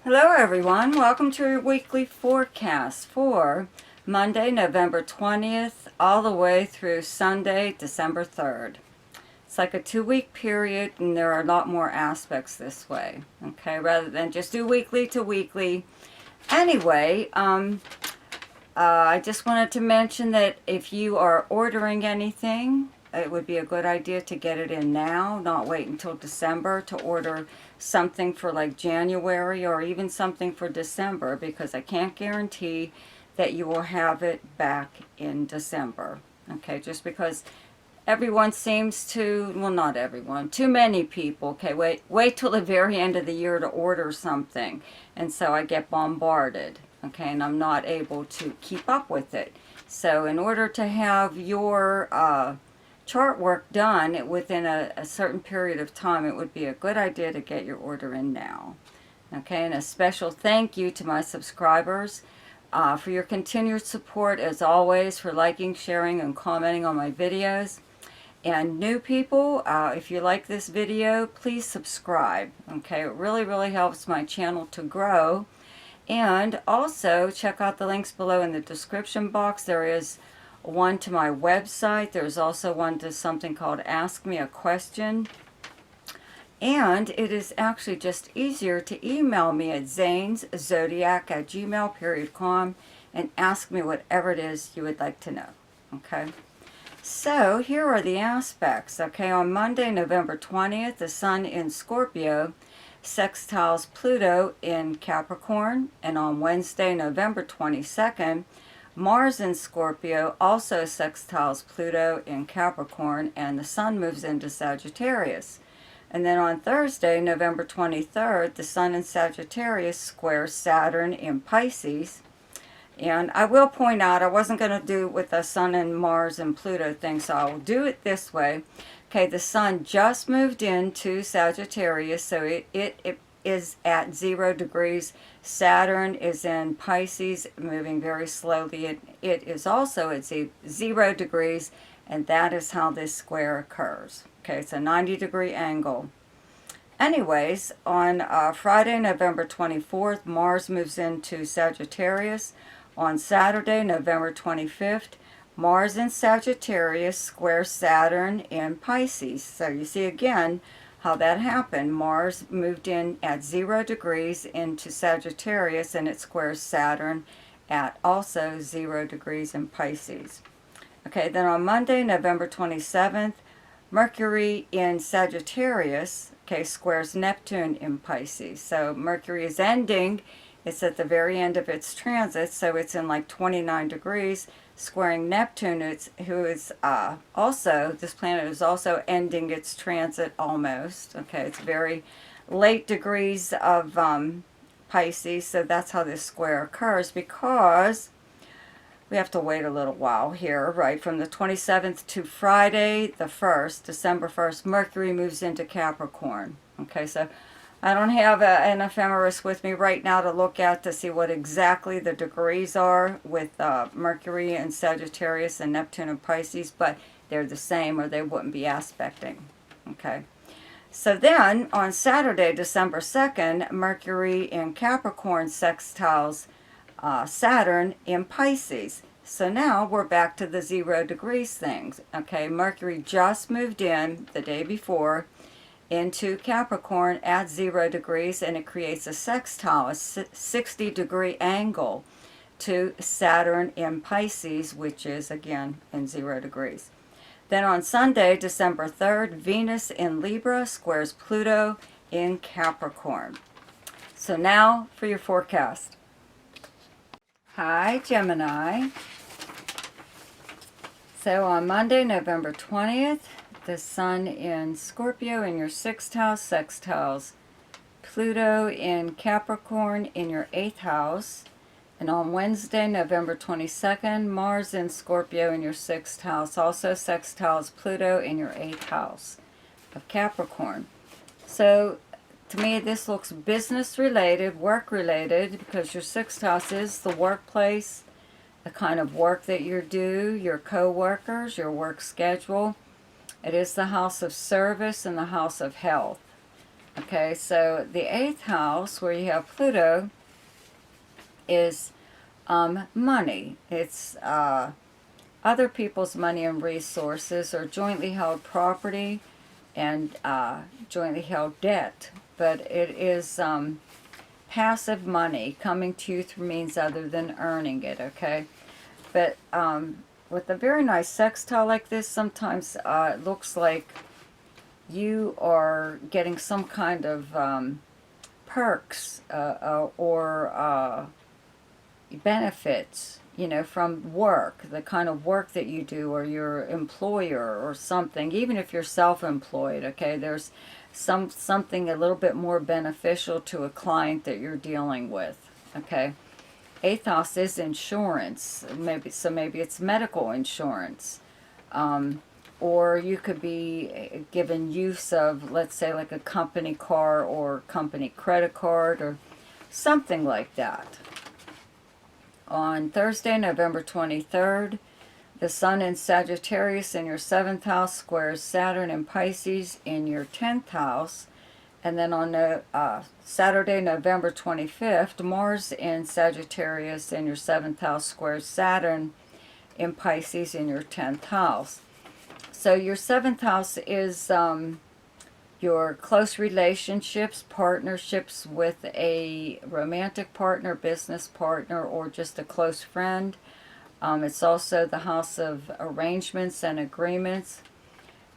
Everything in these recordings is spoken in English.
Hello everyone, welcome to your weekly forecast for Monday, November 20th, all the way through Sunday, December 3rd. It's like a 2-week period and there are a lot more aspects this way, okay, rather than just do weekly to weekly. Anyway, I just wanted to mention that if you are ordering anything, it would be a good idea to get it in now, not wait until December to order something for like January or even something for December, because I can't guarantee that you will have it back in December. Okay, just because everyone seems to, well, not everyone, too many people, okay, wait till the very end of the year to order something, and so I get bombarded, okay, and I'm not able to keep up with it. So in order to have your chart work done within a certain period of time, it would be a good idea to get your order in now. Okay, and a special thank you to my subscribers for your continued support, as always, for liking, sharing, and commenting on my videos. And new people, if you like this video, please subscribe. Okay, it really helps my channel to grow. And also check out the links below in the description box. There is one to my website. There's also one to something called Ask Me a Question. And it is actually just easier to email me at zaneszodiac@gmail.com and ask me whatever it is you would like to know. Okay. So here are the aspects. Okay, on Monday, November 20th, the Sun in Scorpio sextiles Pluto in Capricorn, and on Wednesday, November 22nd, Mars in Scorpio also sextiles Pluto in Capricorn, and the Sun moves into Sagittarius. And then on Thursday, November 23rd, the Sun in Sagittarius squares Saturn in Pisces. And I will point out, I wasn't going to do it with the Sun and Mars and Pluto thing, so I'll do it this way. Okay, the Sun just moved into Sagittarius, so it is at 0 degrees. Saturn is in Pisces, moving very slowly. It is also at 0 degrees, and that is how this square occurs. Okay, it's a 90-degree angle. Anyways, on Friday, November 24th, Mars moves into Sagittarius. On Saturday, November 25th, Mars in Sagittarius squares Saturn in Pisces. So you see again how that happened. Mars moved in at 0 degrees into Sagittarius, and it squares Saturn at also 0 degrees in Pisces. Okay, then on Monday, November 27th, Mercury in Sagittarius, okay, squares Neptune in Pisces. So Mercury is ending. It's at the very end of its transit, so it's in like 29 degrees, squaring Neptune, who is also, this planet is also ending its transit almost. Okay, it's very late degrees of Pisces, so that's how this square occurs, because we have to wait a little while here, right? From the 27th to Friday the 1st, December 1st, Mercury moves into Capricorn. Okay, so I don't have an ephemeris with me right now to look at to see what exactly the degrees are with Mercury and Sagittarius and Neptune and Pisces, but they're the same or they wouldn't be aspecting. Okay. So then on Saturday, December 2nd, Mercury in Capricorn sextiles Saturn in Pisces. So now we're back to the 0 degrees things. Okay, Mercury just moved in the day before into Capricorn at 0 degrees, and it creates a sextile, a 60-degree angle to Saturn in Pisces, which is again in 0 degrees. Then on Sunday, December 3rd, Venus in Libra squares Pluto in Capricorn. So now for your forecast. Hi, Gemini. So on Monday, November 20th, the Sun in Scorpio in your 6th house sextiles Pluto in Capricorn in your 8th house. And on Wednesday, November 22nd, Mars in Scorpio in your 6th house also sextiles Pluto in your 8th house of Capricorn. So to me, this looks business related, work related, because your 6th house is the workplace, the kind of work that you do, your co-workers, your work schedule. It is the house of service and the house of health. Okay, so the 8th house, where you have Pluto, is money. It's other people's money and resources, or jointly held property and jointly held debt. But it is passive money coming to you through means other than earning it, okay? But with a very nice sextile like this, sometimes it looks like you are getting some kind of perks or benefits, you know, from work, the kind of work that you do, or your employer or something. Even if you're self-employed, okay, there's something a little bit more beneficial to a client that you're dealing with, okay? 8th house is insurance, maybe it's medical insurance, or you could be given use of, let's say, like a company car or company credit card or something like that. On Thursday, November 23rd, the Sun in Sagittarius in your 7th house squares Saturn in Pisces in your 10th house. And then on Saturday, November 25th, Mars in Sagittarius in your 7th house squares Saturn in Pisces in your 10th house. So your 7th house is your close relationships, partnerships with a romantic partner, business partner, or just a close friend. It's also the house of arrangements and agreements.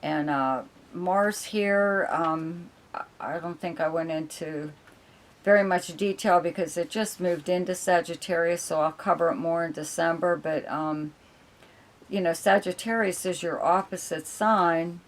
And Mars here, I don't think I went into very much detail because it just moved into Sagittarius, so I'll cover it more in December. But, you know, Sagittarius is your opposite sign.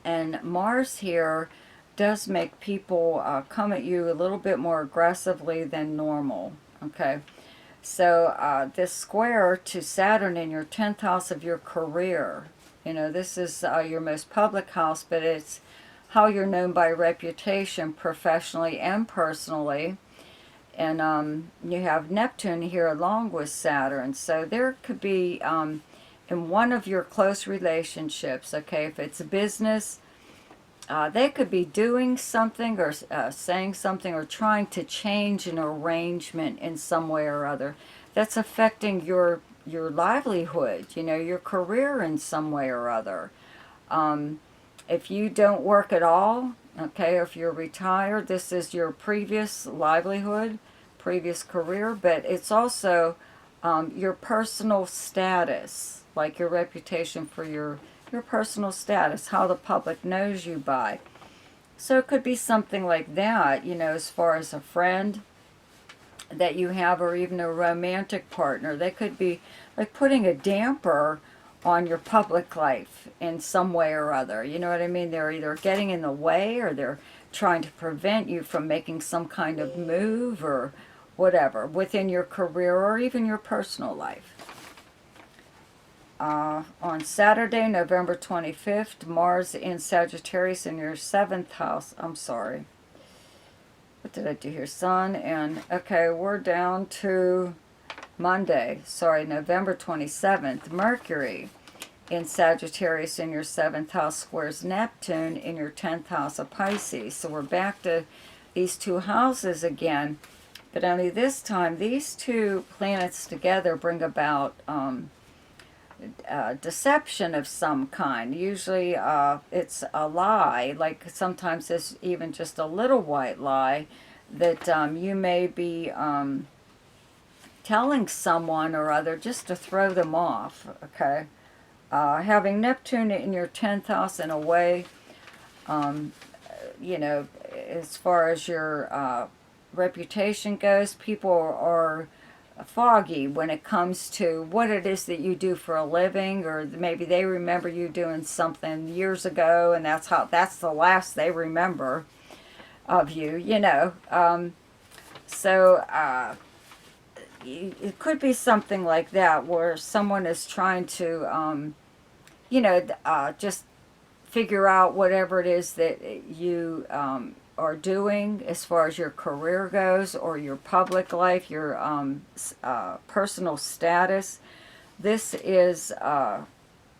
And Mars here does make people come at you a little bit more aggressively than normal, okay? So this square to Saturn in your 10th house of your career, you know, this is your most public house, but it's how you're known by reputation professionally and personally. And you have Neptune here along with Saturn. So there could be in one of your close relationships, okay, if it's a business, they could be doing something or saying something or trying to change an arrangement in some way or other that's affecting your livelihood, you know, your career in some way or other. If you don't work at all, okay, if you're retired, this is your previous livelihood, previous career, but it's also your personal status, like your reputation for your personal status, how the public knows you by. So it could be something like that, you know, as far as a friend that you have, or even a romantic partner. They could be like putting a damper on your public life in some way or other. You know what I mean? They're either getting in the way, or they're trying to prevent you from making some kind of move or whatever within your career or even your personal life. On Saturday, November 25th, Mars in Sagittarius in your 7th house. I'm sorry. What did I do here? Sun and... Okay, we're down to Monday. Sorry, November 27th. Mercury in Sagittarius in your 7th house squares Neptune in your 10th house of Pisces. So we're back to these two houses again. But only this time, these two planets together bring about... deception of some kind. Usually it's a lie, like sometimes it's even just a little white lie that you may be telling someone or other just to throw them off, okay? Having Neptune in your 10th house in a way, you know, as far as your reputation goes, people are foggy when it comes to what it is that you do for a living, or maybe they remember you doing something years ago and that's the last they remember of you, you know. So it could be something like that where someone is trying to you know, just figure out whatever it is that you are doing as far as your career goes, or your public life, your personal status. This is,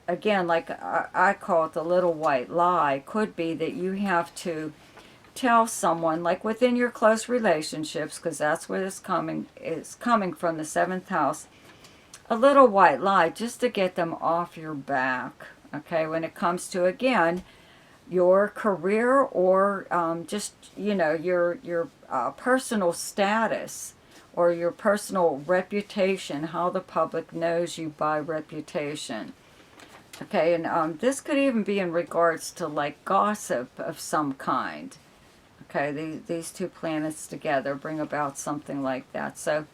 again, like I call it the little white lie. Could be that you have to tell someone, like within your close relationships, because that's where this is coming from, the 7th house, a little white lie just to get them off your back, okay, when it comes to, again, your career or just, you know, your personal status or your personal reputation, how the public knows you by reputation. Okay, and this could even be in regards to like gossip of some kind. Okay, these two planets together bring about something like that. So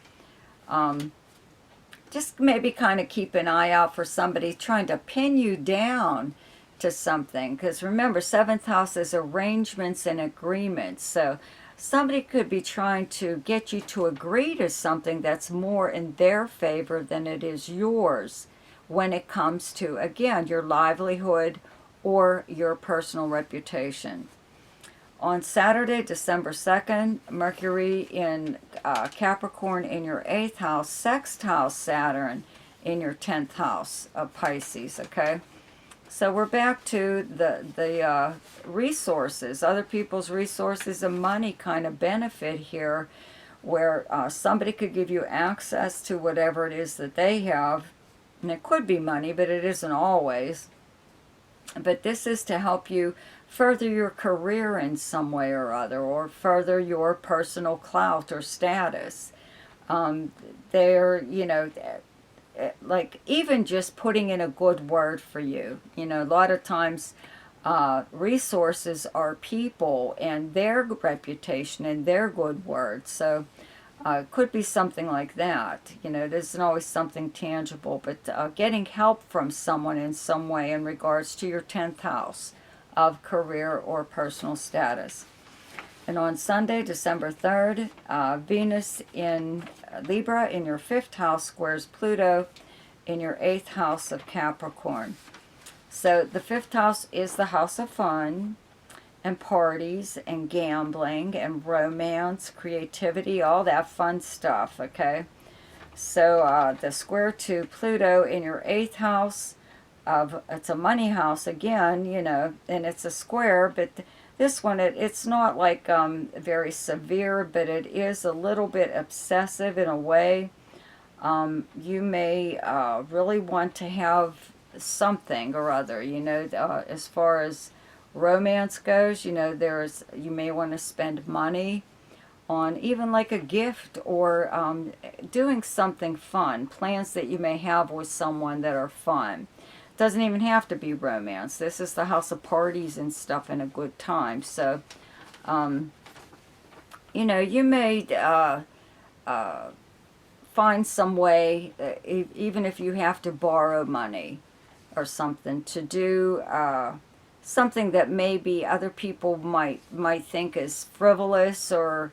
just maybe kind of keep an eye out for somebody trying to pin you down to something. Because remember, 7th house is arrangements and agreements. So somebody could be trying to get you to agree to something that's more in their favor than it is yours when it comes to, again, your livelihood or your personal reputation. On Saturday, December 2nd, Mercury in Capricorn in your 8th house, sextiles Saturn in your 10th house of Pisces, okay? So we're back to the resources, other people's resources and money kind of benefit here, where somebody could give you access to whatever it is that they have, and it could be money, but it isn't always. But this is to help you further your career in some way or other, or further your personal clout or status. They're, you know, like even just putting in a good word for you. You know, a lot of times resources are people and their reputation and their good word. So it could be something like that. You know, it isn't always something tangible, but getting help from someone in some way in regards to your 10th house of career or personal status. And on Sunday, December 3rd, Venus in Libra in your 5th house squares Pluto in your 8th house of Capricorn. So the 5th house is the house of fun and parties and gambling and romance, creativity, all that fun stuff, okay? So the square to Pluto in your 8th house it's a money house again, you know, and it's a square, but this one, it's not like very severe, but it is a little bit obsessive in a way. You may really want to have something or other, you know, as far as romance goes, you know, you may want to spend money on even like a gift or doing something fun, plans that you may have with someone that are fun. Doesn't even have to be romance. This is the house of parties and stuff and a good time. So, you know, you may find some way, even if you have to borrow money or something, to do something that maybe other people might think is frivolous or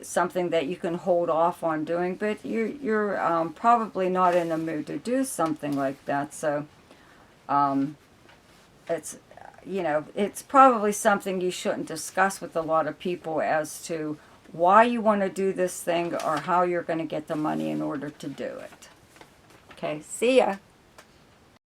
something that you can hold off on doing, but you're probably not in the mood to do something like that. So it's, you know, it's probably something you shouldn't discuss with a lot of people as to why you want to do this thing or how you're going to get the money in order to do it. Okay, see ya.